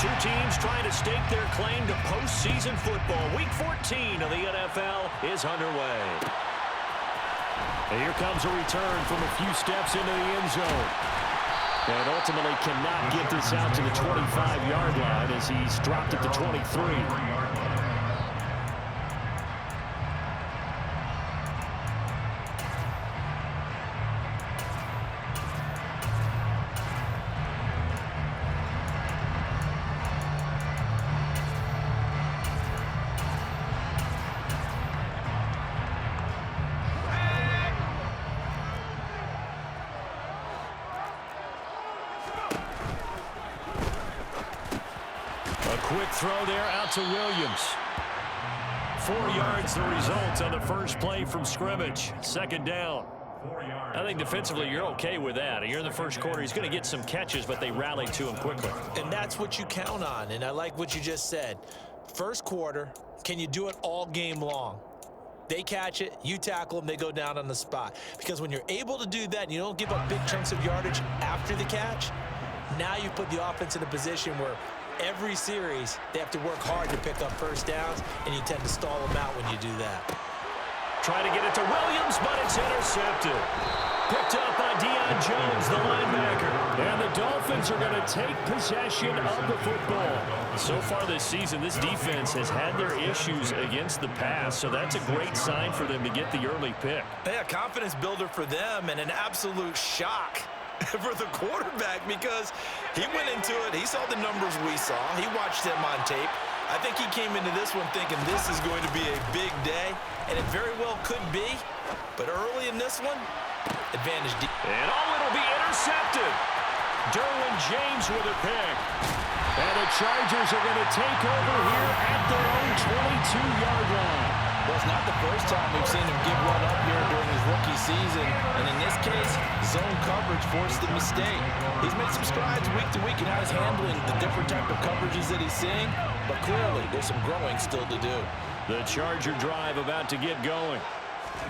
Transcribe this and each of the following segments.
Two teams trying to stake their claim to postseason football. Week 14 of the NFL is underway. And here comes a return from a few steps into the end zone. And ultimately cannot get this out to the 25-yard line as he's dropped at the 23. Quick throw there out to Williams. 4 yards the result on the first play from scrimmage. Second down. I think defensively you're okay with that. You're in the first quarter. He's going to get some catches, but they rallied to him quickly. And that's what you count on, and I like what you just said. First quarter, can you do it all game long? They catch it, you tackle them, they go down on the spot. Because when you're able to do that and you don't give up big chunks of yardage after the catch, now you put the offense in a position where every series, they have to work hard to pick up first downs, and you tend to stall them out when you do that. Trying to get it to Williams, but it's intercepted. Picked up by Deion Jones, the linebacker. And the Dolphins are going to take possession of the football. So far this season, this defense has had their issues against the pass, so that's a great sign for them to get the early pick. Yeah, confidence builder for them, and an absolute shock for the quarterback because he went into it. He saw the numbers we saw. He watched them on tape. I think he came into this one thinking this is going to be a big day, and it very well could be. But early in this one, advantage deep. And it'll be intercepted. Derwin James with a pick. And the Chargers are going to take over here at their own 22-yard line. Well, it's not the first time we've seen him give one up here during his rookie season. And in this case, zone coverage forced the mistake. He's made some strides week to week in how he's handling the different type of coverages that he's seeing. But clearly, there's some growing still to do. The Charger drive about to get going.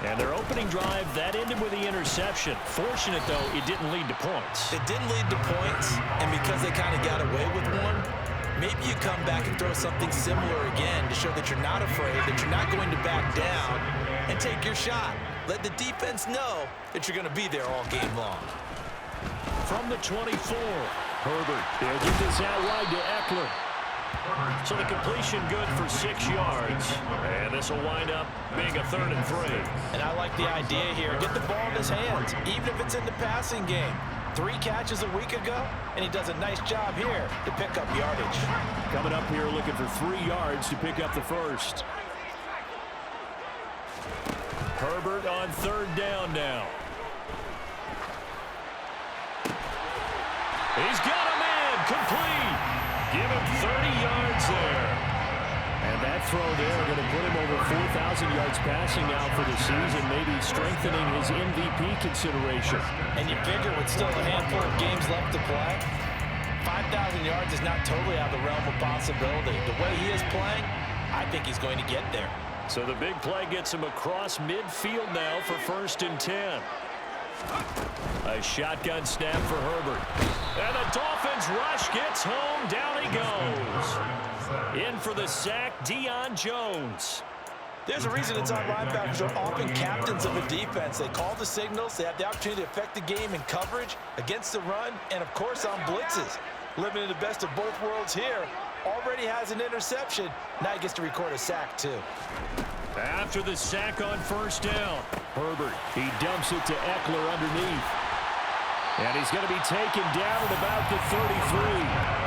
And their opening drive, that ended with the interception. Fortunate, though, it didn't lead to points. It didn't lead to points, and because they kind of got away with one, maybe you come back and throw something similar again to show that you're not afraid, that you're not going to back down, and take your shot. Let the defense know that you're going to be there all game long. From the 24, Herbert. They'll get this out wide to Eckler. So the completion good for 6 yards. And this will wind up being a 3rd and 3. And I like the idea here. Get the ball in his hands, even if it's in the passing game. 3 catches a week ago, and he does a nice job here to pick up yardage. Coming up here looking for 3 yards to pick up the first. Herbert on 3rd down now. He's got a man complete. Give him 30 yards there. And that throw there going to put him over 4,000 yards passing now for the season, maybe strengthening his MVP consideration. And you figure with still a handful of games left to play, 5,000 yards is not totally out of the realm of possibility. The way he is playing, I think he's going to get there. So the big play gets him across midfield now for 1st and 10. A shotgun snap for Herbert. And the Dolphins rush gets home. Down he goes. In for the sack, Deion Jones. There's a reason inside linebackers are often captains of a defense. They call the signals. They have the opportunity to affect the game in coverage, against the run, and, of course, on blitzes. Living in the best of both worlds here. Already has an interception. Now he gets to record a sack, too. After the sack on 1st down, Herbert, he dumps it to Eckler underneath. And he's going to be taken down at about the 33.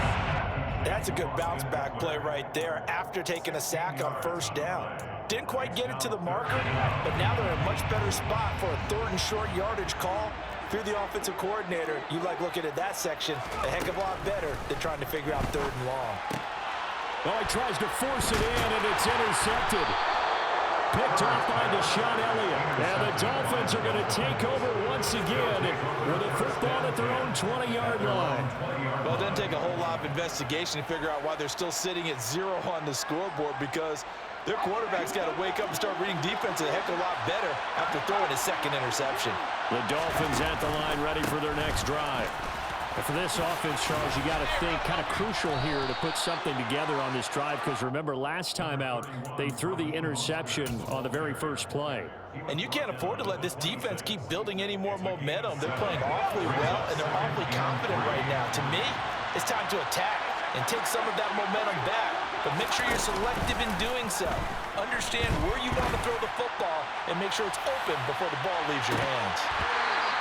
That's a good bounce-back play right there after taking a sack on 1st down. Didn't quite get it to the marker, but now they're in a much better spot for a 3rd and short yardage call. If you're the offensive coordinator, you like looking at that section a heck of a lot better than trying to figure out 3rd and long. Well, he tries to force it in, and it's intercepted. Picked off by Deshaun Elliott. And the Dolphins are going to take over once again with a football at their own 20-yard line. Well, it doesn't take a whole lot of investigation to figure out why they're still sitting at 0 on the scoreboard, because their quarterback's got to wake up and start reading defense a heck of a lot better after throwing his 2nd interception. The Dolphins at the line ready for their next drive. And for this offense, Charles, you got to think kind of crucial here to put something together on this drive, because remember last time out they threw the interception on the very first play. And you can't afford to let this defense keep building any more momentum. They're playing awfully well, and they're awfully confident right now. To me, it's time to attack and take some of that momentum back, but make sure you're selective in doing so. Understand where you want to throw the football and make sure it's open before the ball leaves your hands.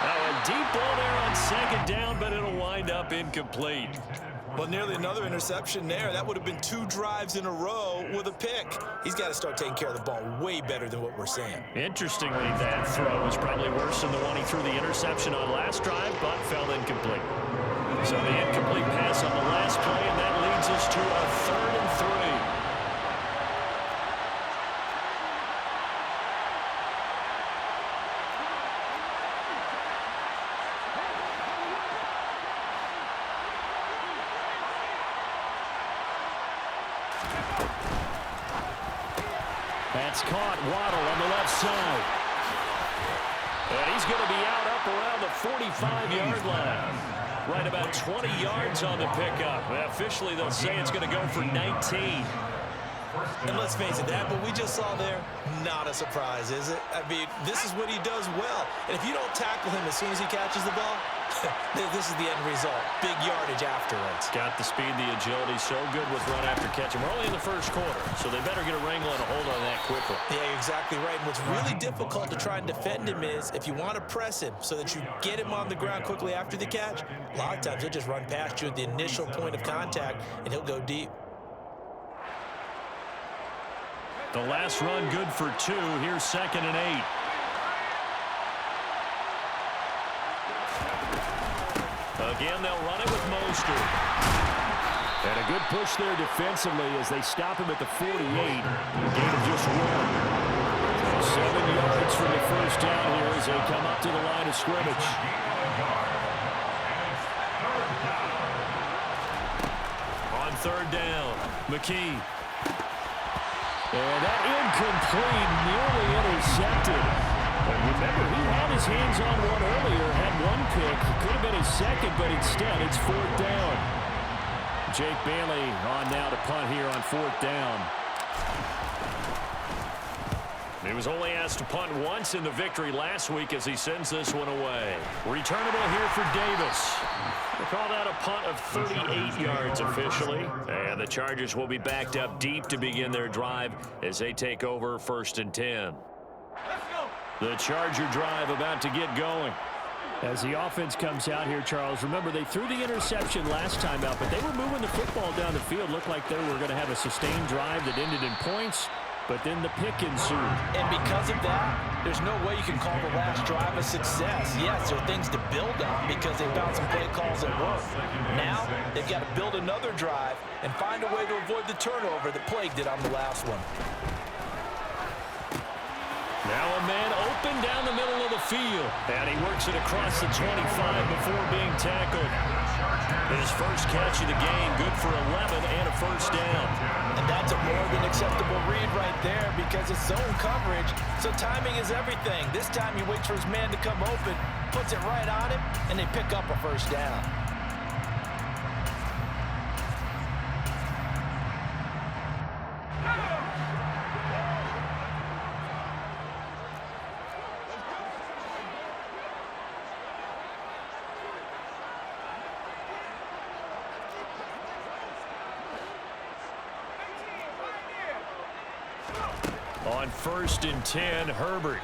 A deep ball there on second down, but it'll wind up incomplete. Well, nearly another interception there. That would have been 2 drives in a row with a pick. He's got to start taking care of the ball way better than what we're seeing. Interestingly, that throw was probably worse than the one he threw the interception on last drive, but fell incomplete. So the incomplete pass on the last play, and that leads us to a 3rd and 3. That's caught. Waddle on the left side. And he's going to be out up around the 45-yard line. Right about 20 yards on the pickup. Officially, they'll say it's going to go for 19. And let's face it, that what we just saw there, not a surprise, is it? I mean, this is what he does well. And if you don't tackle him as soon as he catches the ball, this is the end result. Big yardage afterwards. Got the speed, the agility, so good with run after catch. And we're only in the first quarter, so they better get a wrangle and a hold on that quickly. Yeah, you're exactly right. And what's really difficult to try and defend him is if you want to press him so that you get him on the ground quickly after the catch, a lot of times he'll just run past you at the initial point of contact, and he'll go deep. The last run good for 2. Here's 2nd and 8. Again, they'll run it with Mostert. And a good push there defensively as they stop him at the 48. Gain of just 1. 7 yards from the first down here as they come up to the line of scrimmage. On 3rd down, McKee. And that incomplete, nearly intercepted. But remember, he had his hands on one earlier, had 1 pick. Could have been his 2nd, but instead it's 4th down. Jake Bailey on now to punt here on 4th down. He was only asked to punt once in the victory last week as he sends this one away. Returnable here for Davis. We'll call that a punt of 38 yards officially. And the Chargers will be backed up deep to begin their drive as they take over 1st and 10. The Charger drive about to get going. As the offense comes out here, Charles, remember they threw the interception last time out, but they were moving the football down the field. Looked like they were going to have a sustained drive that ended in points. But then the pick ensued. And because of that, there's no way you can call the last drive a success. Yes, there are things to build on because they found some play calls that work. Now, they've got to build another drive and find a way to avoid the turnover that plagued it on the last one. Now a man open down the middle of the field. And he works it across the 25 before being tackled. His first catch of the game, good for 11 and a 1st down. And that's a more than acceptable read right there because it's zone coverage, so timing is everything. This time he waits for his man to come open, puts it right on him, and they pick up a 1st down. On 1st and 10, Herbert.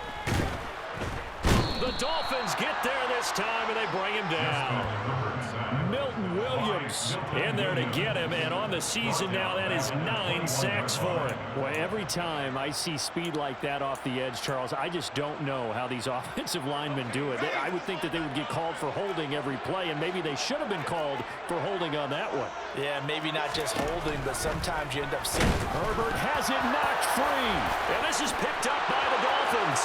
The Dolphins get there this time, and they bring him down. Milton Williams in there to get him, and on the season now, that is 9 sacks for him. Well, every time I see speed like that off the edge, Charles, I just don't know how these offensive linemen do it. I would think that they would get called for holding every play, and maybe they should have been called for holding on that one. Yeah, maybe not just holding, but sometimes you end up seeing Herbert has it knocked free, and this is picked up by the Dolphins.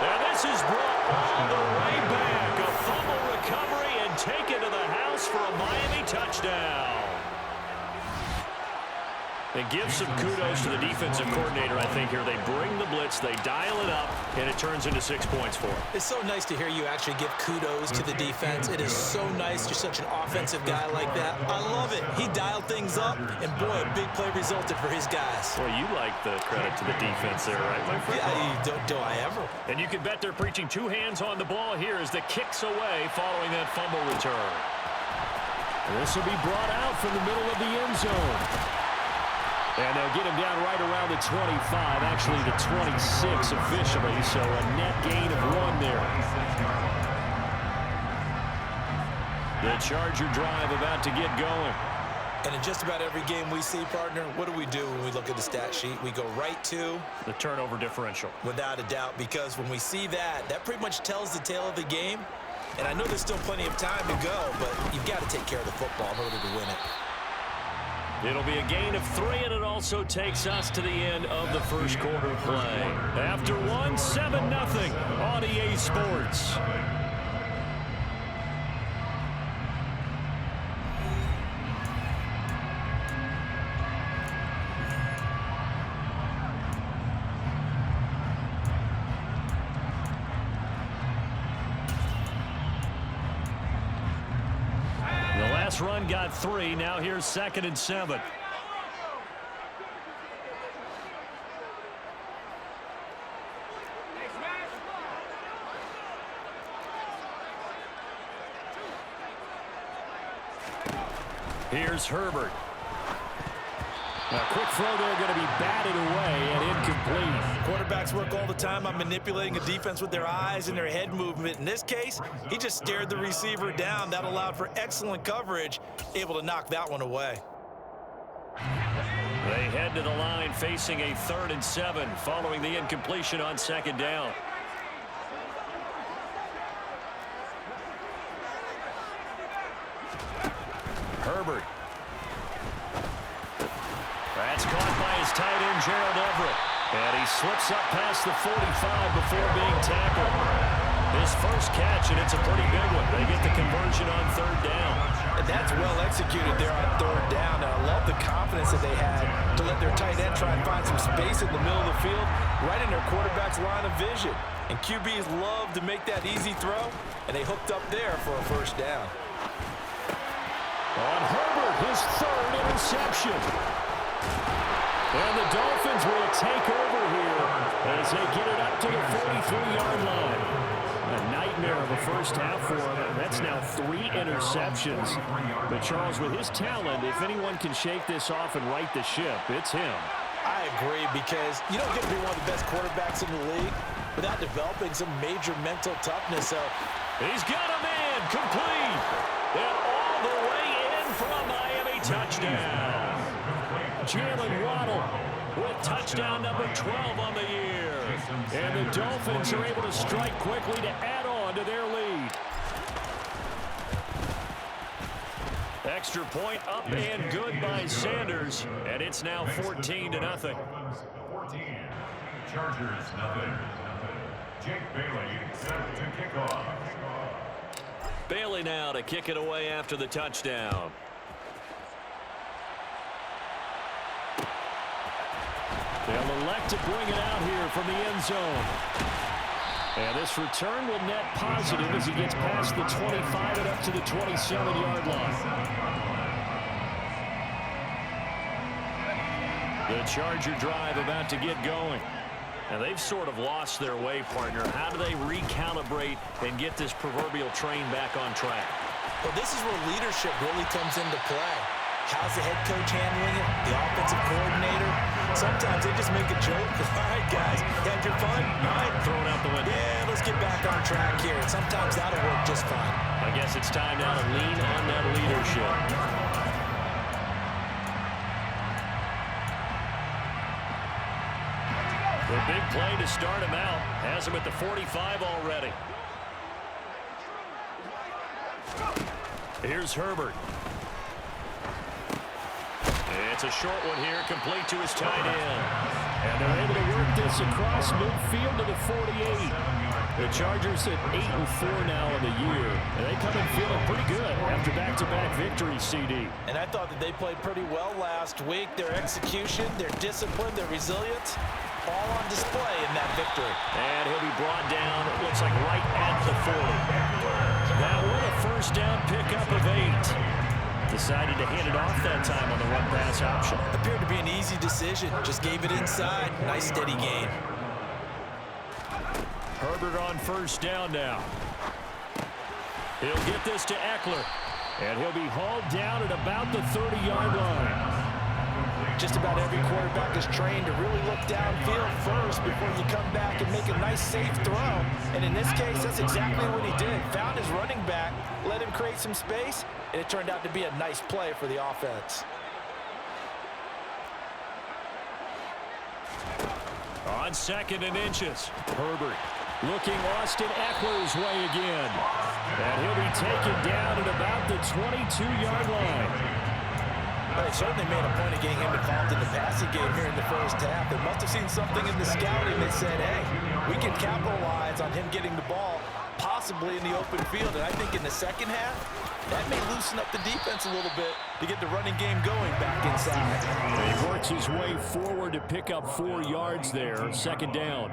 And this is brought all the way back. A fumble recovery and taken to the house for a Miami touchdown. And give some kudos to the defensive coordinator, I think, here. They bring the blitz, they dial it up, and it turns into 6 points for them. It's so nice to hear you actually give kudos to the defense. It is so nice. You're such an offensive guy like that. I love it. He dialed things up, and boy, a big play resulted for his guys. Well, you like the credit to the defense there, right, my friend? Yeah, do I ever? And you can bet they're preaching 2 hands on the ball here as the kick's away following that fumble return. This will be brought out from the middle of the end zone. And they'll get him down right around the 25, actually the 26 officially, so a net gain of 1 there. The Charger drive about to get going. And in just about every game we see, partner, what do when we look at the stat sheet? We go right to the turnover differential. Without a doubt, because when we see that, that pretty much tells the tale of the game. And I know there's still plenty of time to go, but you've got to take care of the football in order to win it. It'll be a gain of 3, and it also takes us to the end of the first quarter play. After 1, 7-0 on EA Sports. Run got 3. Now here's 2nd and 7. Here's Herbert. A quick throw there, going to be batted away and incomplete. Quarterbacks work all the time on manipulating a defense with their eyes and their head movement. In this case, he just stared the receiver down. That allowed for excellent coverage, able to knock that one away. They head to the line facing a 3rd and 7 following the incompletion on 2nd down. Herbert. That's caught by his tight end, Gerald Everett. And he slips up past the 45 before being tackled. His first catch, and it's a pretty big one. They get the conversion on 3rd down. And that's well executed there on 3rd down. And I love the confidence that they had to let their tight end try and find some space in the middle of the field, right in their quarterback's line of vision. And QBs love to make that easy throw, and they hooked up there for a 1st down. On Herbert, his 3rd interception. And the Dolphins will take over here as they get it up to the 43-yard line. A nightmare of a first half for him. That's now 3 interceptions. But Charles, with his talent, if anyone can shake this off and right the ship, it's him. I agree, because you don't get to be one of the best quarterbacks in the league without developing some major mental toughness. So he's got him in, complete, and all the way in for a Miami touchdown. Jalen Waddle with touchdown number 12 on the year. And the Dolphins are able to strike quickly to add on to their lead. Extra point up and good by Sanders. And it's now 14-0. 14. Chargers, nothing. Jake Bailey set to kick off. Bailey now to kick it away after the touchdown. They'll elect to bring it out here from the end zone. And this return will net positive as he gets past the 25 and up to the 27-yard line. The Charger drive about to get going. And they've sort of lost their way, partner. How do they recalibrate and get this proverbial train back on track? Well, this is where leadership really comes into play. How's the head coach handling it? The offensive coordinator? Sometimes they just make a joke. All right, guys, you had your fun? All right. Throw it out the window. Yeah, let's get back on track here. And sometimes that'll work just fine. I guess it's time now to lean on that leadership. The big play to start him out. Has him at the 45 already. Here's Herbert. It's a short one here, complete to his tight end. And they're able to work this across midfield to the 48. The Chargers at 8-4 now in the year, and they come in feeling pretty good after back-to-back victories, CD. And I thought that they played pretty well last week. Their execution, their discipline, their resilience, all on display in that victory. And he'll be brought down, it looks like right at the 40. That one a first down pickup of 8. Decided to hand it off that time on the run-pass option. Appeared to be an easy decision. Just gave it inside. Nice steady gain. Herbert on first down now. He'll get this to Eckler. And he'll be hauled down at about the 30-yard line. Just about every quarterback is trained to really look downfield first before you come back and make a nice, safe throw. And in this case, that's exactly what he did. Found his running back, let him create some space, and it turned out to be a nice play for the offense. On 2nd and inches, Herbert looking Austin Eckler's way again. And he'll be taken down at about the 22-yard line. Well, they certainly made a point of getting him involved in the passing game here in the first half. They must have seen something in the scouting that said, hey, we can capitalize on him getting the ball possibly in the open field. And I think in the second half, that may loosen up the defense a little bit to get the running game going back inside. He works his way forward to pick up 4 yards there, 2nd down.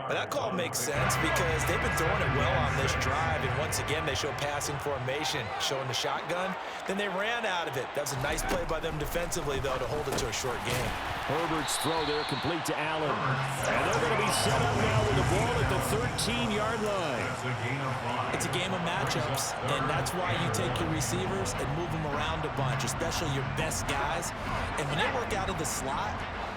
But that call makes sense because they've been throwing it well on this drive, and once again they show passing formation, showing the shotgun. Then they ran out of it. That was a nice play by them defensively, though, to hold it to a short game. Herbert's throw there complete to Allen. And they're going to be set up now with the ball at the 13-yard line. It's a game of matchups, and that's why you take your receivers and move them around a bunch, especially your best guys. And when they work out of the slot,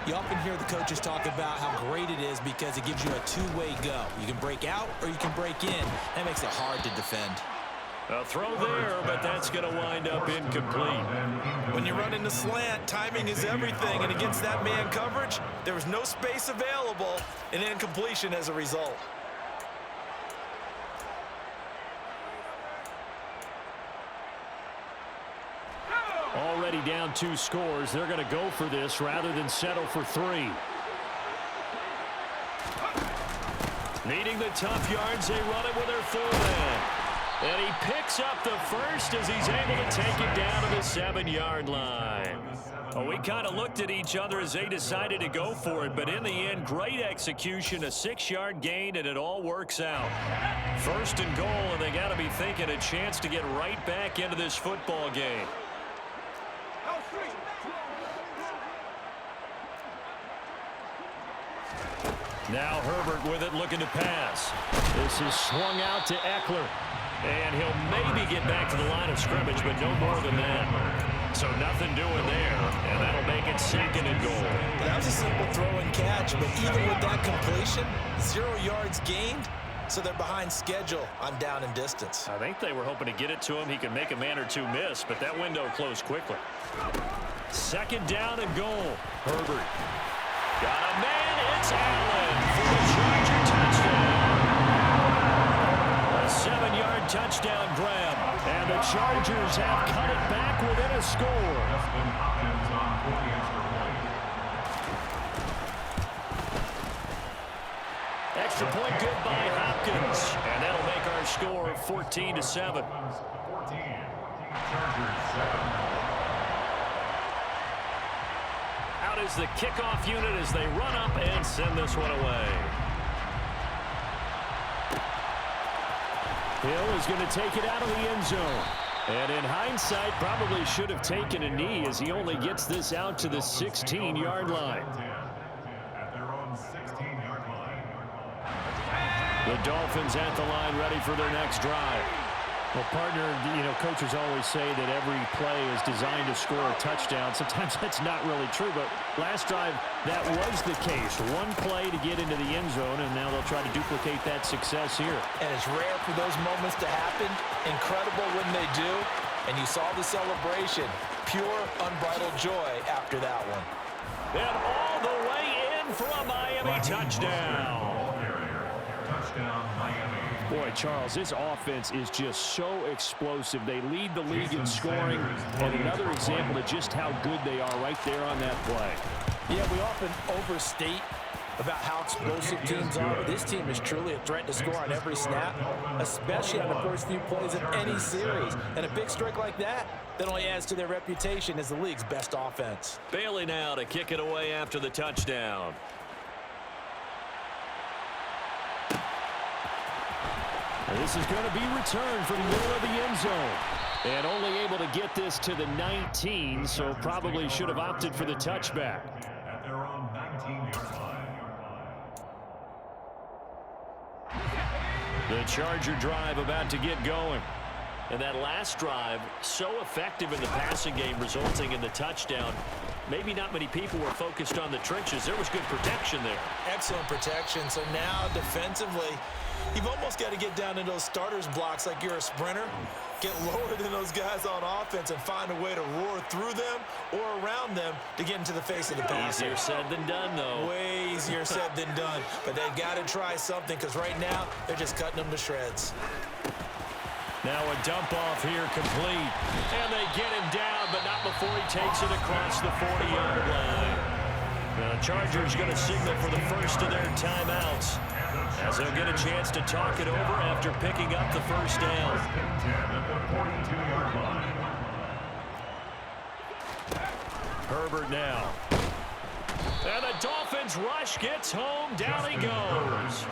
you often hear the coaches talk about how great it is because it gives you a two-way go. You can break out or you can break in. That makes it hard to defend. a throw there, but that's going to wind up incomplete. When you run into slant, timing is everything, and against that man coverage, there was no space available, and incompletion as a result. Already down 2 scores. They're going to go for this rather than settle for 3. Needing the tough yards, they run it with their fullback. And he picks up the first as he's able to take it down to the 7-yard line. Well, we kind of looked at each other as they decided to go for it, but in the end, great execution, a 6-yard gain, and it all works out. 1st and goal, and they got to be thinking a chance to get right back into this football game. Now Herbert with it, looking to pass. This is swung out to Eckler. And he'll maybe get back to the line of scrimmage, but no more than that. So nothing doing there, and that'll make it 2nd and goal. That was a simple throw and catch, but even with that completion, 0 yards gained, so they're behind schedule on down and distance. I think they were hoping to get it to him. He could make a man or 2 miss, but that window closed quickly. 2nd down and goal. Herbert. Got a man, it's Allen for the Charger touchdown. A 7-yard touchdown grab. And the Chargers have cut it back within a score. Extra point good by Hopkins. And that'll make our score 14-7. 14. Chargers 7. Out is the kickoff unit as they run up and send this one away. Hill is going to take it out of the end zone. And in hindsight, probably should have taken a knee as he only gets this out to the 16-yard line. At their own 16-yard line. The Dolphins at the line, ready for their next drive. Well, partner, you know, coaches always say that every play is designed to score a touchdown. Sometimes that's not really true, but last drive, that was the case. One play to get into the end zone, and now they'll try to duplicate that success here. And it's rare for those moments to happen. Incredible when they do. And you saw the celebration. Pure, unbridled joy after that one. And all the way in for a Miami touchdown. Touchdown, Miami. Boy, Charles, this offense is just so explosive. They lead the league in scoring, and another example of just how good they are right there on that play. Yeah, we often overstate about how explosive teams are, but this team is truly a threat to score on every snap, especially on the first few plays of any series. And a big streak like that only adds to their reputation as the league's best offense. Bailey now to kick it away after the touchdown. This is going to be returned from the middle of the end zone. And only able to get this to the 19, so probably should have opted for the touchback. At their own 19-yard line. The Charger drive about to get going. And that last drive, so effective in the passing game, resulting in the touchdown. Maybe not many people were focused on the trenches. There was good protection there. Excellent protection. So now defensively, you've almost got to get down in those starters blocks like you're a sprinter. Get lower than those guys on offense and find a way to roar through them or around them to get into the face of the passer. Easier said than done, though. Way easier said than done. But they've got to try something because right now they're just cutting them to shreds. Now a dump off here complete. And they get him down, but not before he takes it across the 40-yard line. Now the Chargers going to signal for the first of their timeouts, as they'll get a chance to talk it over after picking up the first down. Herbert now. And the Dolphins rush gets home. Down he goes.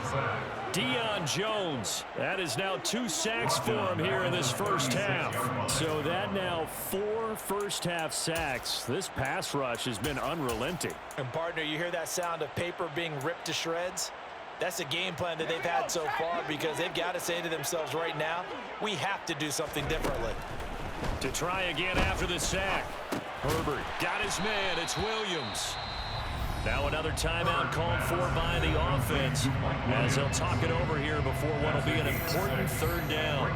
Deion Jones. That is now 2 sacks for him here in this first half. So that now 4 first-half sacks. This pass rush has been unrelenting. And, partner, you hear that sound of paper being ripped to shreds? That's the game plan that they've had so far because they've got to say to themselves right now, we have to do something differently. To try again after the sack. Herbert got his man. It's Williams. Now another timeout called for by the offense as they'll talk it over here before what will be an important third down.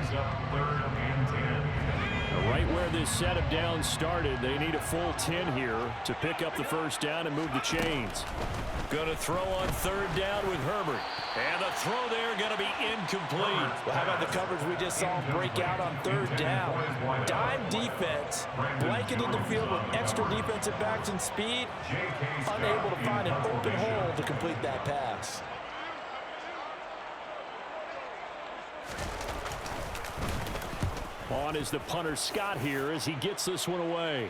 Right where this set of downs started, they need a full 10 here to pick up the first down and move the chains. Going to throw on third down with Herbert. And the throw there going to be incomplete. Well, how about the coverage we just saw break out on third down? Dime defense, blanketed the field with extra defensive backs and speed, unable to find an open hole to complete that pass. On is the punter Scott here as he gets this one away.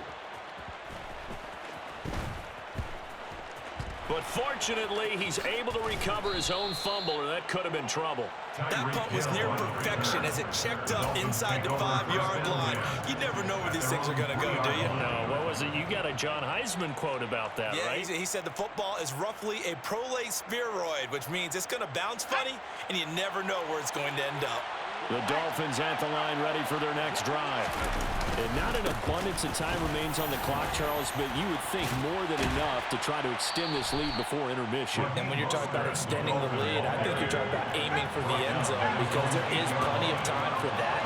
But fortunately, he's able to recover his own fumble, or that could have been trouble. That punt was near perfection as it checked up inside the 5-yard line. You never know where these things are going to go, do you? No, what was it? You got a John Heisman quote about that, yeah, right? He said the football is roughly a prolate spheroid, which means it's going to bounce funny, and you never know where it's going to end up. The Dolphins at the line ready for their next drive. And not an abundance of time remains on the clock, Charles, but you would think more than enough to try to extend this lead before intermission. And when you're talking about extending the lead, I think you're talking about aiming for the end zone because there is plenty of time for that.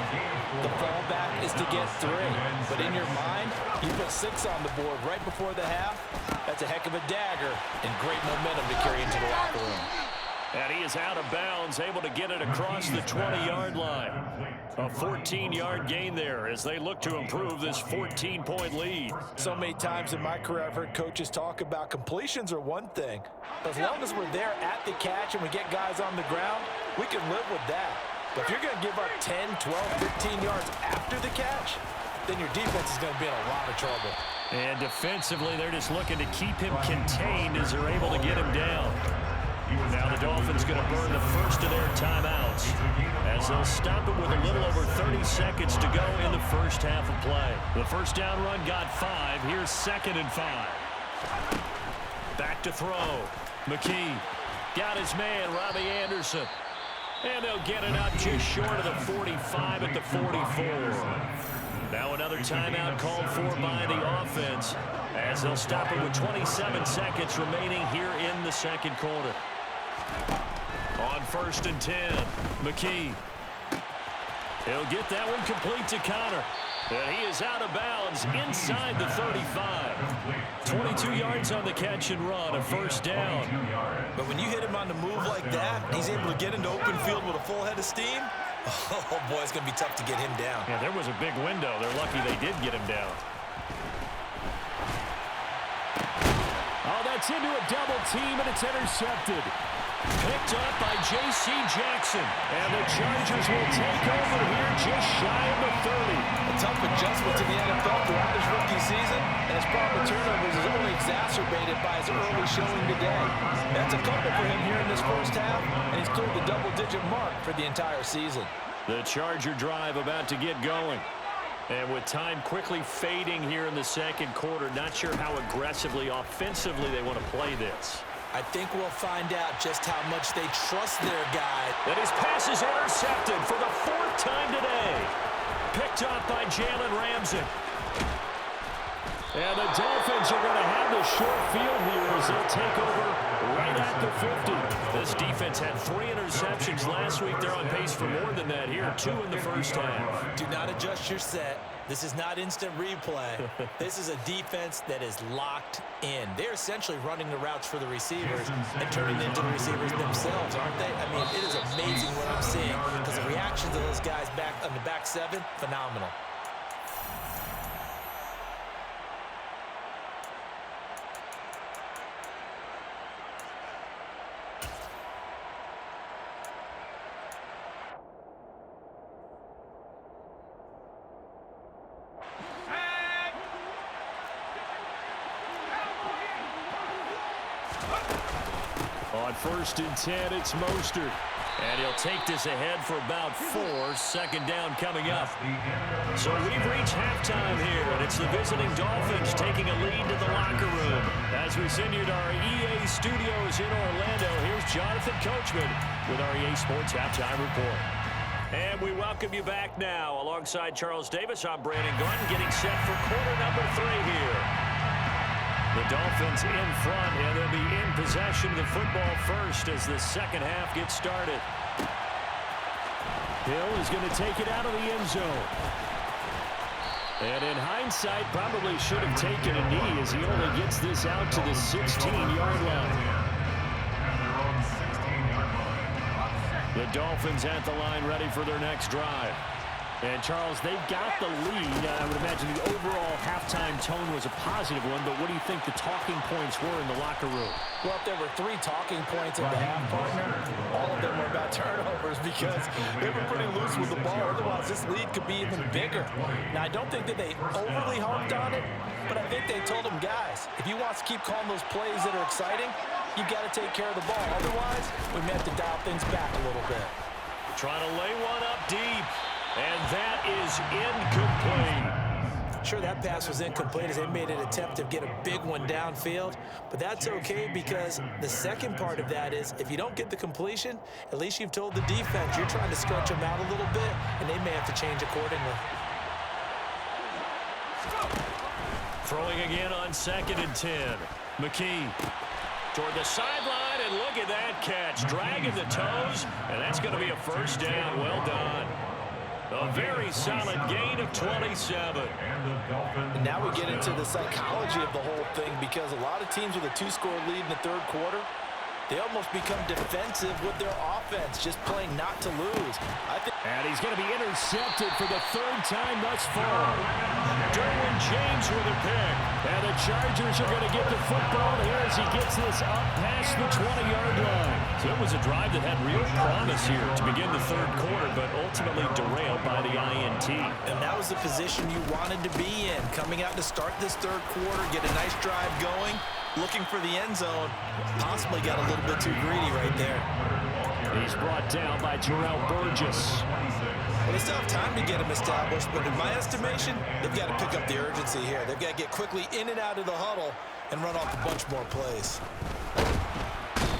The fallback is to get 3. But in your mind, you put 6 on the board right before the half. That's a heck of a dagger and great momentum to carry into the locker room. And he is out of bounds, able to get it across the 20-yard line. A 14-yard gain there as they look to improve this 14-point lead. So many times in my career, I've heard coaches talk about completions are one thing. As long as we're there at the catch and we get guys on the ground, we can live with that. But if you're going to give up 10, 12, 15 yards after the catch, then your defense is going to be in a lot of trouble. And defensively, they're just looking to keep him contained as they're able to get him down. Now the Dolphins going to burn the first of their timeouts as they'll stop it with a little over 30 seconds to go in the first half of play. The first down run got 5. Here's 2nd and 5. Back to throw. McKee got his man, Robbie Anderson. And they'll get it up just short of the 45 at the 44. Now another timeout called for by the offense as they'll stop it with 27 seconds remaining here in the second quarter. On 1st and 10, McKee. He'll get that one complete to Connor. And he is out of bounds inside the 35. 22 yards on the catch and run, a first down. But when you hit him on the move like that, he's able to get into open field with a full head of steam. Oh, boy, it's going to be tough to get him down. Yeah, there was a big window. They're lucky they did get him down. Oh, that's into a double team, and it's intercepted. Picked up by J.C. Jackson. And the Chargers will take over here just shy of the 30. A tough adjustment to the NFL throughout his rookie season, and his problem with turnovers is only exacerbated by his early showing today. That's a couple for him here in this first half, and he's cleared the double-digit mark for the entire season. The Charger drive about to get going. And with time quickly fading here in the second quarter, not sure how aggressively, offensively they want to play this. I think we'll find out just how much they trust their guy. And his pass is intercepted for the 4th time today. Picked up by Jalen Ramsey. And the Dolphins are going to have the short field here as they'll take over right at the 50. This defense had 3 interceptions last week. They're on pace for more than that here, 2 in the first half. Do not adjust your set. This is not instant replay. This is a defense that is locked in. They're essentially running the routes for the receivers and turning into the receivers themselves, aren't they? I mean, it is amazing what I'm seeing because the reactions of those guys back on the back 7, phenomenal. On 1st and 10, it's Mostert. And he'll take this ahead for about 4. 2nd down coming up. So we've reached halftime here, and it's the visiting Dolphins taking a lead to the locker room. As we send you to our EA studios in Orlando, here's Jonathan Coachman with our EA Sports Halftime Report. And we welcome you back now. Alongside Charles Davis, I'm Brandon Gordon, getting set for quarter number 3 here. The Dolphins in front, and they'll be in possession of the football first as the second half gets started. Hill is going to take it out of the end zone. And in hindsight, probably should have taken a knee as he only gets this out to the 16-yard line. The Dolphins at the line ready for their next drive. And, Charles, they've got the lead. I would imagine the overall halftime tone was a positive one, but what do you think the talking points were in the locker room? Well, if there were 3 talking points at the half, partner, all of them were about turnovers because they were pretty loose with the ball. Otherwise, this lead could be even bigger. Now, I don't think that they overly harped on it, but I think they told them, guys, if you want to keep calling those plays that are exciting, you've got to take care of the ball. Otherwise, we may have to dial things back a little bit. Trying to lay one up deep. And that is incomplete. Sure, that pass was incomplete as they made an attempt to get a big one downfield, but that's okay because the second part of that is if you don't get the completion, at least you've told the defense you're trying to stretch them out a little bit, and they may have to change accordingly. Throwing again on 2nd and 10. McKee toward the sideline, and look at that catch. Dragging the toes, and that's going to be a 1st down. Well done. A very solid gain of 27. And now we get into the psychology of the whole thing because a lot of teams with a 2-score lead in the 3rd quarter, they almost become defensive with their offense, just playing not to lose. And he's going to be intercepted for the 3rd time thus far. Derwin James with a pick. And the Chargers are going to get the football here as he gets this up past the 20-yard line. So it was a drive that had real promise here to begin the 3rd quarter, but ultimately derailed by the INT. And that was the position you wanted to be in, coming out to start this 3rd quarter, get a nice drive going, looking for the end zone. Possibly got a little bit too greedy right there. He's brought down by Terrell Burgess. Well, they still have time to get him established, but in my estimation, they've got to pick up the urgency here. They've got to get quickly in and out of the huddle and run off a bunch more plays.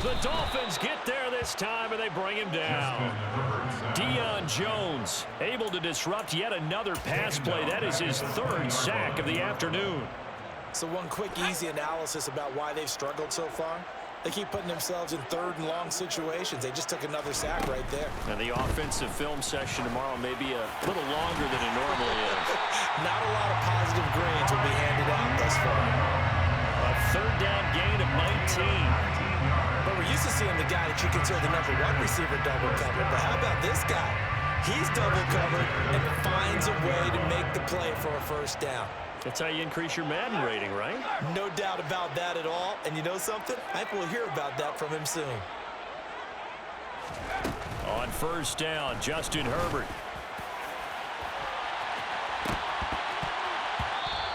The Dolphins get there this time, and they bring him down. Deion Jones able to disrupt yet another pass play. That is his 3rd sack of the afternoon. So one quick, easy analysis about why they've struggled so far. They keep putting themselves in 3rd and long situations. They just took another sack right there. And the offensive film session tomorrow may be a little longer than it normally is. Not a lot of positive grades will be handed out thus far. A 3rd down gain of 19. But we're used to seeing the guy that you consider the #1 receiver double covered. But how about this guy? He's double covered and finds a way to make the play for a 1st down. That's how you increase your Madden rating, right? No doubt about that at all. And you know something? I think we'll hear about that from him soon. On first down, Justin Herbert.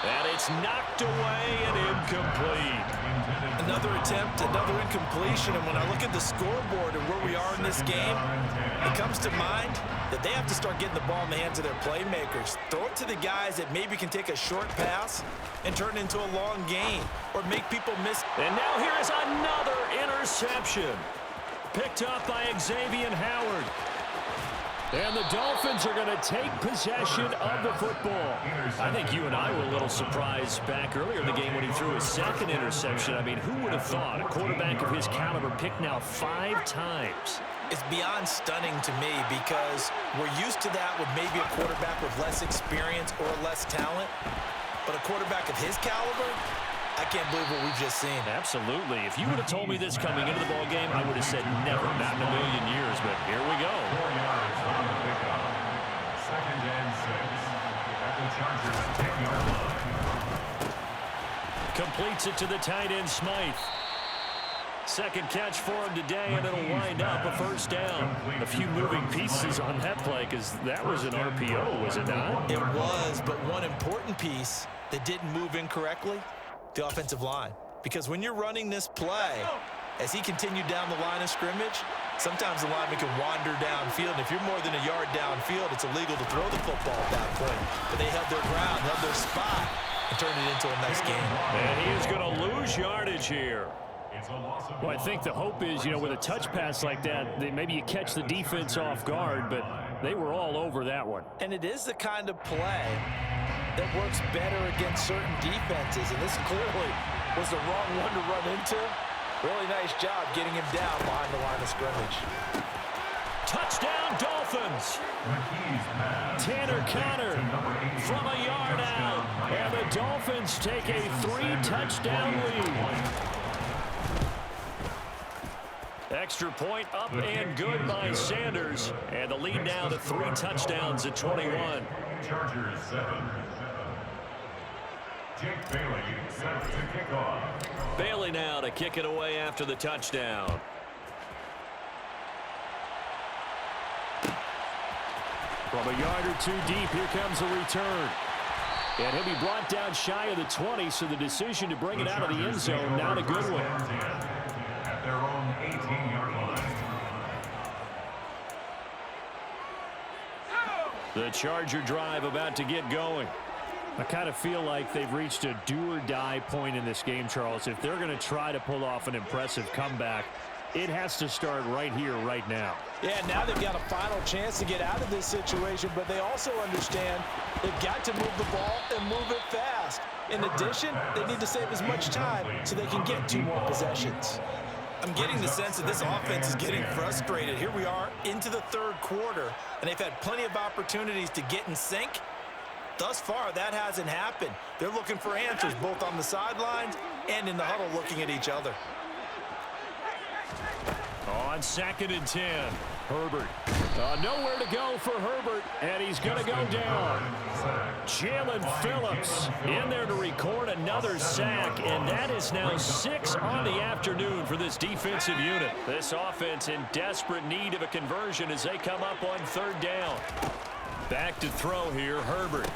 And it's knocked away and incomplete. Another attempt, another incompletion. And when I look at the scoreboard and where we are in this game, it comes to mind that they have to start getting the ball in the hands of their playmakers. Throw it to the guys that maybe can take a short pass and turn it into a long gain or make people miss. And now here is another interception. Picked up by Xavier Howard. And the Dolphins are going to take possession of the football. I think you and I were a little surprised back earlier in the game when he threw his second interception. I mean, who would have thought a quarterback of his caliber picked now 5 times? It's beyond stunning to me because we're used to that with maybe a quarterback with less experience or less talent. But a quarterback of his caliber, I can't believe what we've just seen. Absolutely. If you would have told me this coming into the ball game, I would have said never, not in a million years. But here we go. 4 yards on the pickup. 2nd and 6 at the Chargers 10-yard line. Completes it to the tight end, Smythe. Second catch for him today, and it'll wind up a first down. A few moving pieces on that play because that was an RPO, was it not? It was, but one important piece that didn't move incorrectly, the offensive line. Because when you're running this play, as he continued down the line of scrimmage, sometimes the lineman can wander downfield. And if you're more than a yard downfield, it's illegal to throw the football at that point. But they held their ground, held their spot, and turned it into a nice game. And he is going to lose yardage here. Well, I think the hope is, you know, with a touch pass like that, maybe you catch the defense off guard, but they were all over that one. And it is the kind of play that works better against certain defenses, and this clearly was the wrong one to run into. Really nice job getting him down behind the line of scrimmage. Touchdown, Dolphins. Tanner Conner from a yard out, and the Dolphins take a 3-touchdown lead. Extra point up and good by Sanders. And the lead now to 3 touchdowns at 21. Chargers 7. Jake Bailey set to kick off. Bailey now to kick it away after the touchdown. From a yard or 2 deep, here comes a return. And he'll be brought down shy of the 20, so the decision to bring it out of the end zone, not a good one. At their own 18-yard line. The Charger drive about to get going. I kind of feel like they've reached a do-or-die point in this game, Charles. If they're going to try to pull off an impressive comeback, it has to start right here, right now. Yeah, now they've got a final chance to get out of this situation, but they also understand they've got to move the ball and move it fast. In addition, they need to save as much time so they can get 2 more possessions. I'm getting the sense that this offense is getting frustrated. Here we are into the 3rd quarter, and they've had plenty of opportunities to get in sync. Thus far, that hasn't happened. They're looking for answers both on the sidelines and in the huddle looking at each other. On 2nd and 10, Herbert. Nowhere to go for Herbert, and he's going to go down. Jalen Phillips in there to record another sack, and that is now 6 on the afternoon for this defensive unit. This offense in desperate need of a conversion as they come up on 3rd down. Back to throw here, Herbert.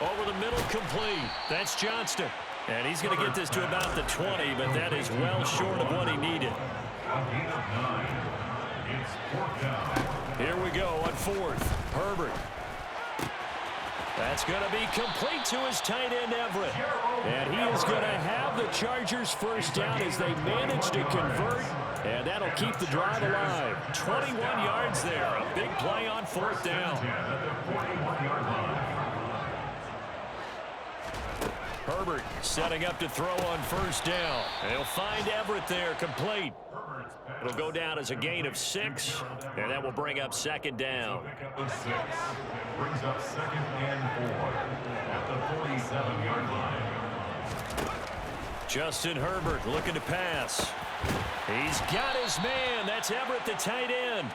Over the middle, complete. That's Johnston. And he's going to get this to about the 20, but that is well short of what he needed. Here we go on 4th. Herbert. That's going to be complete to his tight end, Everett. And he is going to have the Chargers first down as they manage to convert. And that'll keep the drive alive. 21 yards there. A big play on 4th down. Herbert setting up to throw on 1st down. They'll find Everett there, complete. It'll go down as a gain of 6, and that will bring up 2nd down. Brings up 2nd and 4 at the 47-yard line. Justin Herbert looking to pass. He's got his man. That's Everett, the tight end.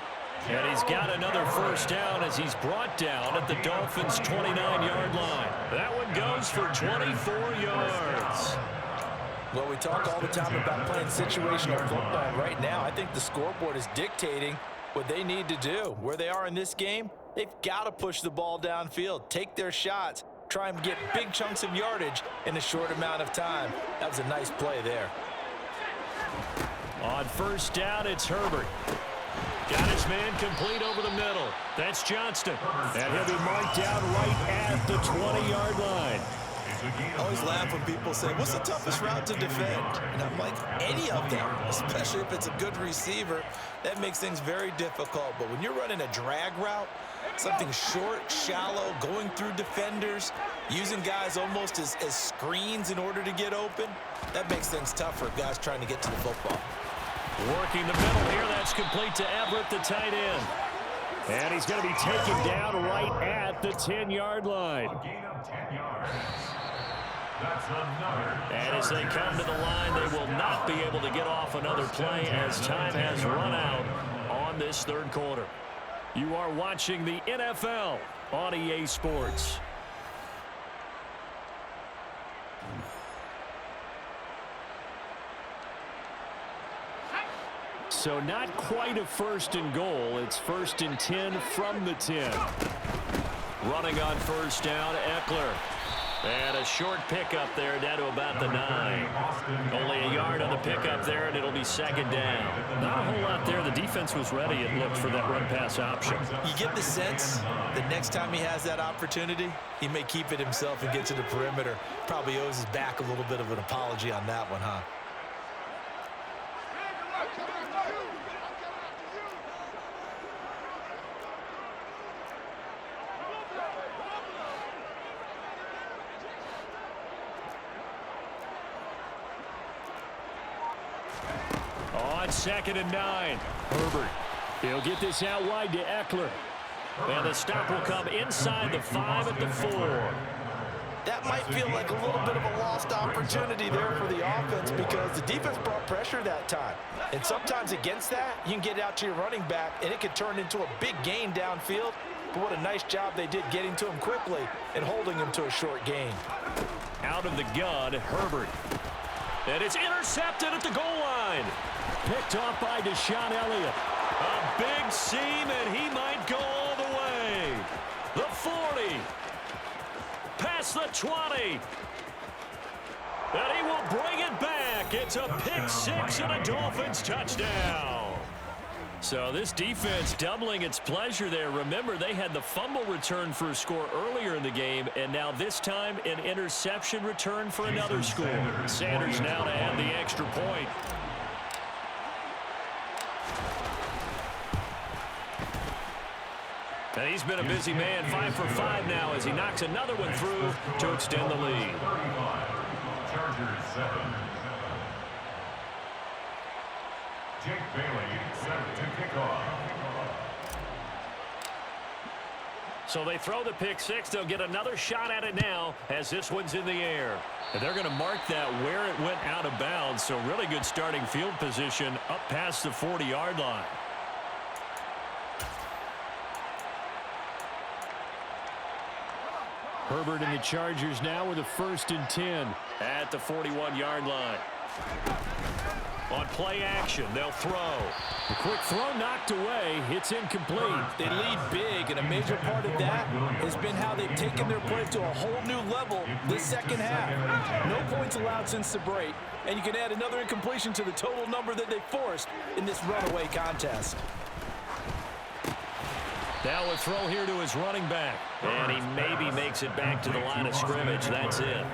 And he's got another first down as he's brought down at the Dolphins' 29-yard line. That one goes for 24 yards. Well, we talk all the time about playing situational football. Right now, I think the scoreboard is dictating what they need to do. Where they are in this game, they've got to push the ball downfield, take their shots, try and get big chunks of yardage in a short amount of time. That was a nice play there. On first down, it's Herbert. Got his man complete over the middle. That's Johnston. And he'll be marked down right at the 20-yard line. I always laugh when people say, what's the toughest route to defend? And I'm like, any of them, especially if it's a good receiver. That makes things very difficult. But when you're running a drag route, something short, shallow, going through defenders, using guys almost as screens in order to get open, that makes things tough for guys trying to get to the football. Working the middle here. That's complete to Everett, the tight end. And he's going to be taken down right at the 10-yard line. A gain of 10 yards. That's another. And as they come to the line, they will not be able to get off another play as time has run out on this third quarter. You are watching the NFL on EA Sports. So not quite a first and goal. It's 1st and 10 from the 10. Running on first down, Eckler. And a short pickup there down to about the 9. Only a yard on the pickup there, and it'll be second down. Not a whole lot there. The defense was ready, it looked, for that run-pass option. You get the sense that next time he has that opportunity, he may keep it himself and get to the perimeter. Probably owes his back a little bit of an apology on that one, huh? On 2nd and 9, Herbert. He'll get this out wide to Eckler. And the stop will come inside the 5 at the 4. That might feel like a little bit of a lost opportunity there for the offense because the defense brought pressure that time. And sometimes against that, you can get out to your running back, and it could turn into a big gain downfield. But what a nice job they did getting to him quickly and holding him to a short gain. Out of the gun, Herbert. And it's intercepted at the goal line. Picked off by Deshaun Elliott. A big seam, and he might go all the way. The 40. Past the 20. And he will bring it back. It's a pick 6 and a Dolphins touchdown. So this defense doubling its pleasure there. Remember, they had the fumble return for a score earlier in the game, and now this time an interception return for another score. Sanders now to add the extra point. And he's been a busy man, 5 for 5 now as he knocks another one through to extend the lead. 35, Chargers 7. Jake Bailey set to kick off. So they throw the pick 6. They'll get another shot at it now as this one's in the air. And they're going to mark that where it went out of bounds. So really good starting field position up past the 40-yard line. Herbert and the Chargers now with a 1st and 10 at the 41-yard line. On play action, they'll throw. The quick throw knocked away. It's incomplete. They lead big, and a major part of that has been how they've taken their play to a whole new level this second half. No points allowed since the break, and you can add another incompletion to the total number that they forced in this runaway contest. Now a throw here to his running back. And he maybe makes it back to the line of scrimmage. That's it.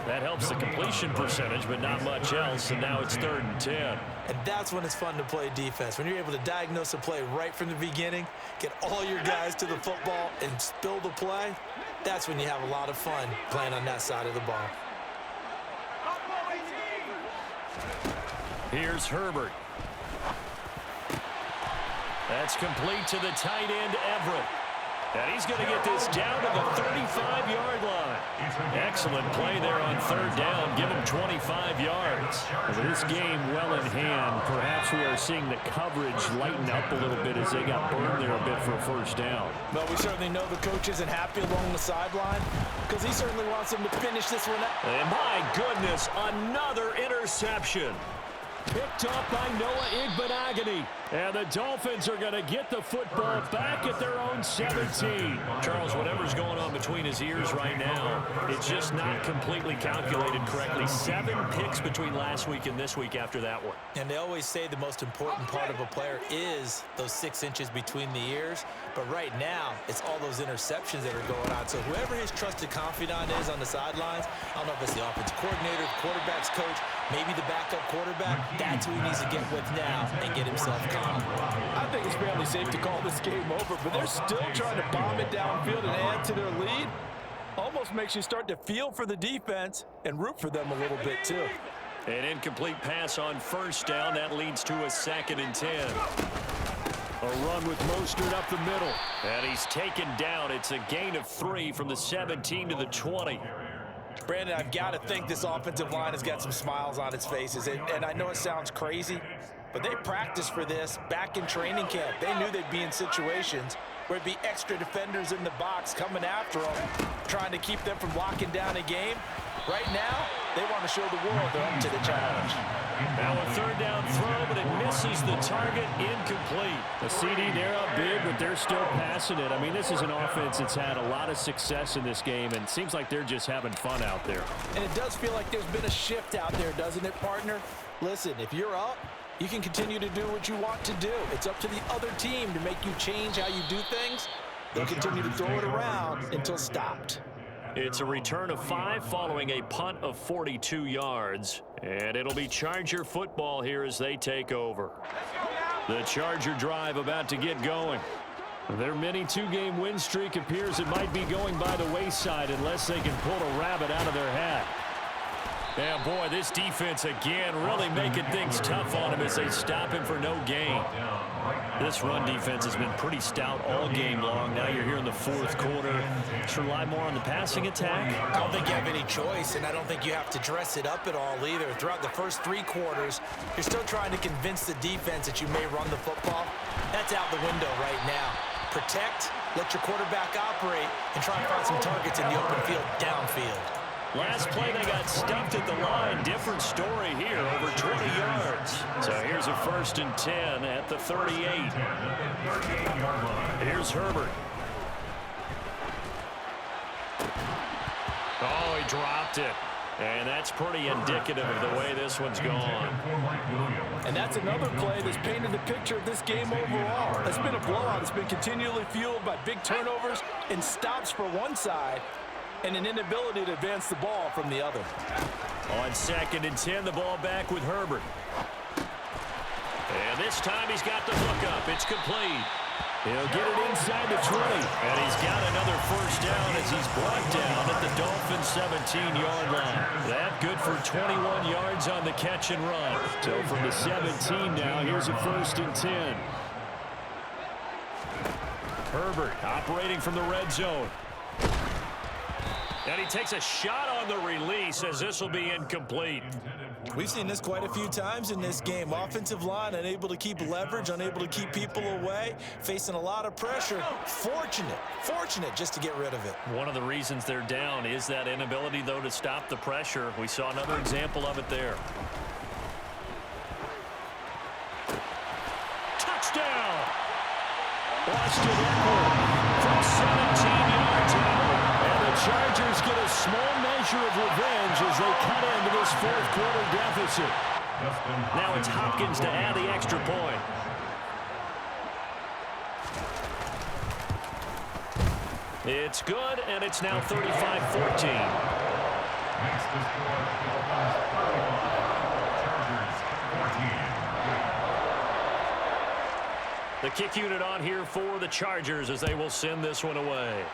That helps the completion percentage, but not much else. And now it's 3rd and 10. And that's when it's fun to play defense. When you're able to diagnose a play right from the beginning, get all your guys to the football and spill the play, that's when you have a lot of fun playing on that side of the ball. Here's Herbert. That's complete to the tight end, Everett. And he's going to get this down to the 35-yard line. Excellent play there on third down. Give him 25 yards. With this game well in hand, perhaps we are seeing the coverage lighten up a little bit as they got burned there a bit for a first down. But we certainly know the coach isn't happy along the sideline because he certainly wants him to finish this one out. And my goodness, another interception. Picked up by Noah Igbenogany. And the Dolphins are going to get the football back at their own 17. Charles, whatever's going on between his ears right now, it's just not completely calculated correctly. 7 picks between last week and this week after that one. And they always say the most important part of a player is those 6 inches between the ears. But right now, it's all those interceptions that are going on. So whoever his trusted confidant is on the sidelines, I don't know if it's the offensive coordinator, the quarterback's coach, maybe the backup quarterback, that's who he needs to get with now and get himself calm. I think it's fairly safe to call this game over, but they're still trying to bomb it downfield and add to their lead. Almost makes you start to feel for the defense and root for them a little bit too. An incomplete pass on first down. That leads to a 2nd and 10. A run with Mostert up the middle. And he's taken down. It's a gain of 3 from the 17 to the 20. Brandon, I've got to think this offensive line has got some smiles on its faces. And I know it sounds crazy, but they practiced for this back in training camp. They knew they'd be in situations where it'd be extra defenders in the box coming after them, trying to keep them from locking down a game. Right now, they want to show the world they're up to the challenge. Now a 3rd down throw, but it misses the target. Incomplete. The CD, they're up big, but they're still passing it. I mean, this is an offense that's had a lot of success in this game, and it seems like they're just having fun out there. And it does feel like there's been a shift out there, doesn't it, partner? Listen, if you're up, you can continue to do what you want to do. It's up to the other team to make you change how you do things. They'll continue to throw it around until stopped. It's a return of 5 following a punt of 42 yards. And it'll be Charger football here as they take over. The Charger drive about to get going. Their mini 2-game win streak appears it might be going by the wayside unless they can pull a rabbit out of their hat. Yeah, boy, this defense again really making things tough on him as they stop him for no gain. This run defense has been pretty stout all game long. Now you're here in the 4th quarter. Should rely more on the passing attack. I don't think you have any choice, and I don't think you have to dress it up at all either. Throughout the first 3 quarters, you're still trying to convince the defense that you may run the football. That's out the window right now. Protect, let your quarterback operate, and try and find some targets in the open field downfield. Last play, they got stuffed at the line. Different story here, over 20 yards. So here's a 1st and 10 at the 38. Here's Herbert. Oh, he dropped it. And that's pretty indicative of the way this one's gone. And that's another play that's painted the picture of this game overall. It's been a blowout. It's been continually fueled by big turnovers and stops for one side, and an inability to advance the ball from the other. On 2nd and 10, the ball back with Herbert. And this time he's got the hook up. It's complete. He'll get it inside the 20. And he's got another 1st down as he's brought down at the Dolphins' 17-yard line. That good for 21 yards on the catch and run. So from the 17 now, here's a 1st and 10. Herbert operating from the red zone. And he takes a shot on the release as this will be incomplete. We've seen this quite a few times in this game. Offensive line unable to keep leverage, unable to keep people away, facing a lot of pressure. Fortunate just to get rid of it. One of the reasons they're down is that inability, though, to stop the pressure. We saw another example of it there. Touchdown! Austin Eckler from 17 yards out. And the Chargers get a small measure of revenge as they cut into this 4th quarter deficit. Now it's Hopkins to add the extra point. It's good, and it's now 35-14. Makes the score Dolphins 31, Chargers 14. The kick unit on here for the Chargers as they will send this one away.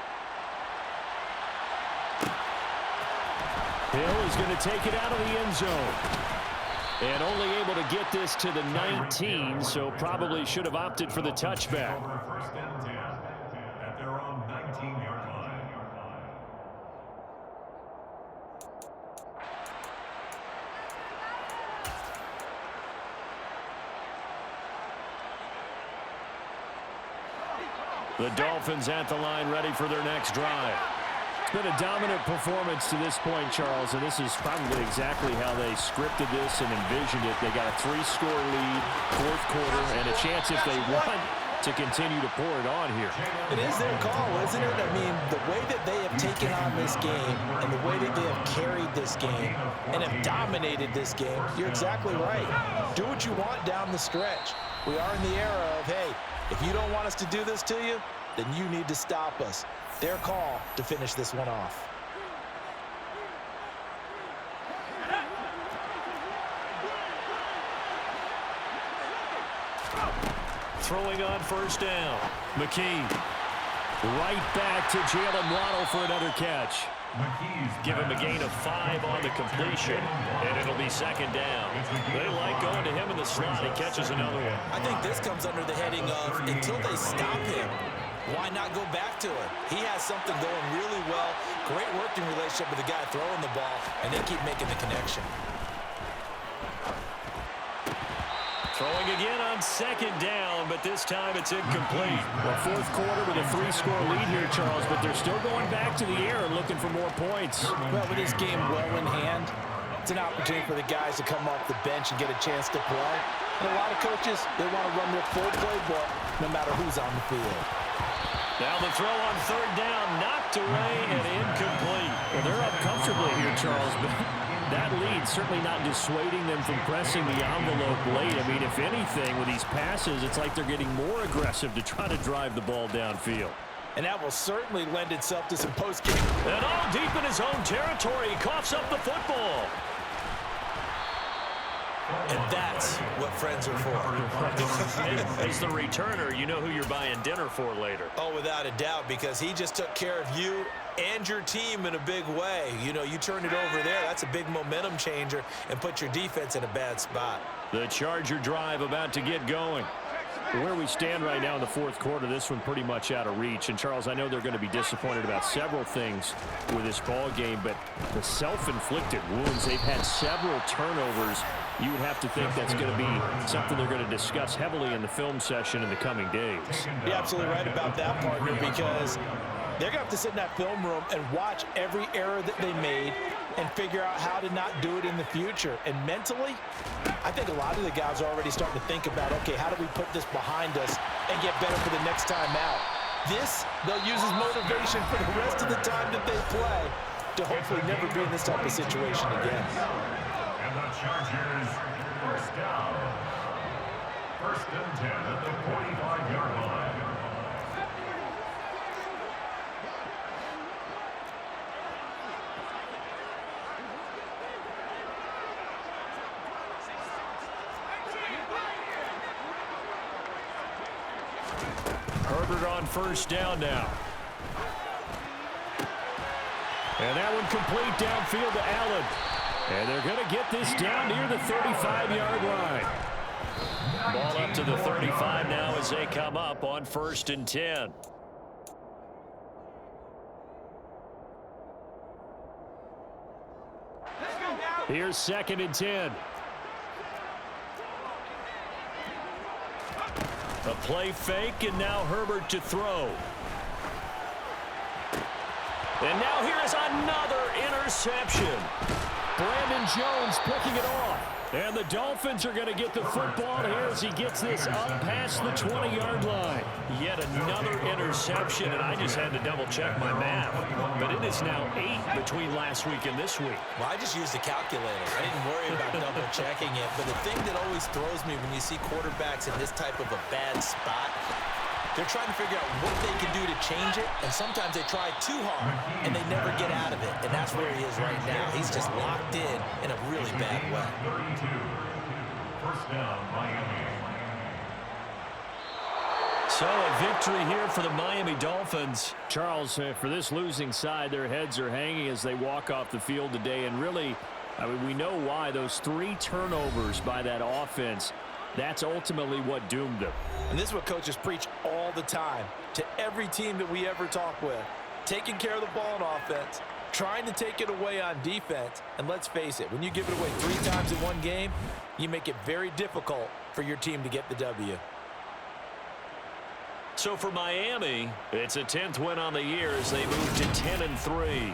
Hill is going to take it out of the end zone. And only able to get this to the 19, so probably should have opted for the touchback. Over 1st and 10 at their own The Dolphins at the line, ready for their next drive. It's been a dominant performance to this point, Charles, and this is probably exactly how they scripted this and envisioned it. They got a 3-score lead, fourth quarter, and a chance if they want to continue to pour it on here. It is their call, isn't it? I mean, the way that they have taken on this game and the way that they have carried this game and have dominated this game, you're exactly right. Do what you want down the stretch. We are in the era of, hey, if you don't want us to do this to you, then you need to stop us. Their call to finish this one off. Throwing on first down. McKee. Right back to Jalen Waddle for another catch. Give him a gain of 5 on the completion, and it'll be second down. They like going to him in the slot. He catches another one. I think this comes under the heading of until they stop him, why not go back to it? He has something going really well. Great working relationship with the guy throwing the ball, and they keep making the connection. Throwing again on second down, but this time it's incomplete. Well, fourth quarter with a 3-score lead here, Charles, but they're still going back to the air and looking for more points. Well, with this game well in hand, it's an opportunity for the guys to come off the bench and get a chance to play. And a lot of coaches, they want to run their full playbook no matter who's on the field. Now the throw on third down, knocked away and incomplete. Well, they're up comfortably here, Charles, but that lead certainly not dissuading them from pressing the envelope late. I mean, if anything, with these passes, it's like they're getting more aggressive to try to drive the ball downfield. And that will certainly lend itself to some post-game. And all deep in his own territory, he coughs up the football. And that's what friends are for. As the returner, you know who you're buying dinner for later. Oh, without a doubt, because he just took care of you and your team in a big way. You know, you turned it over there. That's a big momentum changer and put your defense in a bad spot. The Charger drive about to get going. Where we stand right now in the fourth quarter, this one pretty much out of reach. And, Charles, I know they're going to be disappointed about several things with this ball game, but the self-inflicted wounds, they've had several turnovers. You would have to think that's going to be something they're going to discuss heavily in the film session in the coming days. You're absolutely right about that, partner, because they're going to have to sit in that film room and watch every error that they made and figure out how to not do it in the future. And mentally, I think a lot of the guys are already starting to think about, okay, how do we put this behind us and get better for the next time out? This, they'll use as motivation for the rest of the time that they play to hopefully never be in this type of situation again. And the Chargers, first down. First and 10 at the 45-yard line. Herbert on first down now. And that one complete downfield to Allen. And they're going to get this down near the 35-yard line. Ball up to the 35 now as they come up on first and 10. Here's second and 10. A play fake, and now Herbert to throw. And now here is another interception. Brandon Jones picking it off. And the Dolphins are going to get the football here as he gets this up past the 20-yard line. Yet another interception, and I just had to double-check my math. But it is now 8 between last week and this week. Well, I just used a calculator. I didn't worry about double-checking it. But the thing that always throws me when you see quarterbacks in this type of a bad spot, they're trying to figure out what they can do to change it, and sometimes they try too hard, and they never get out of it. And that's where he is right now. He's just locked in a really bad way. 32. First down, Miami. So a victory here for the Miami Dolphins. Charles, for this losing side, their heads are hanging as they walk off the field today. And really, I mean, we know why. Those 3 turnovers by that offense, that's ultimately what doomed them. And this is what coaches preach all the time to every team that we ever talk with. Taking care of the ball on offense, trying to take it away on defense. And let's face it, when you give it away 3 times in one game, you make it very difficult for your team to get the W. So for Miami, it's a 10th win on the year as they move to 10-3.